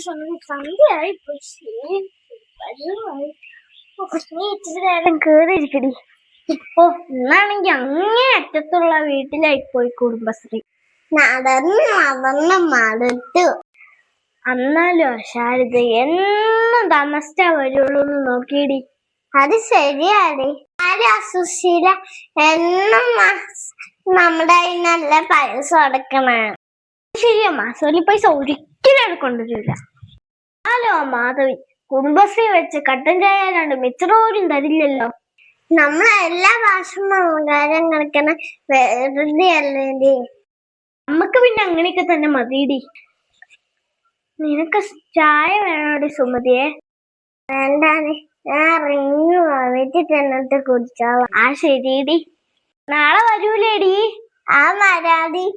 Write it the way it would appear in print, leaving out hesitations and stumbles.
സന്ധ്യയായി ഇച്ചിരി നേരം കേറിയിരിക്കടി. ഇപ്പൊ ഇന്നാണെങ്കി അങ്ങേ അറ്റത്തുള്ള വീട്ടിലായി പോയി കുടുംബശ്രീ. നടന്ന് മടുത്തു. എന്നാലും ശാരദ എന്നും താമസിച്ചാ വരുള്ളൂ എന്ന് നോക്കിയിടി. അത് ശരിയാടി. സുശീല എന്നും നമ്മുടെ നല്ല പൈസ അടക്കണേ. ശരിയാ, മാസവലി പൈസ ഒരിക്കലും കൊണ്ടുവരില്ല. ഹലോ മാധവി, കുടുംബശ്രീ വെച്ച് കട്ടൻ ചായ കണ്ട് മിച്ചറോരും തരില്ലല്ലോ. നമ്മളെല്ലാ ഭാഷയും കാര്യം കളിക്കണ വെറുതെ അല്ലേ. നമുക്ക് പിന്നെ അങ്ങനെയൊക്കെ തന്നെ മതിയിടി. നിനക്ക് ചായ വേണോടി സുമതിയെ? വേണ്ടാണ്, ഞാൻ റിങ്ങ് വെച്ചിട്ട് എന്നിട്ട് കുടിച്ചോളാം. ആ ശരിയടി, നാളെ വരൂലേടി? ആ വരാടി.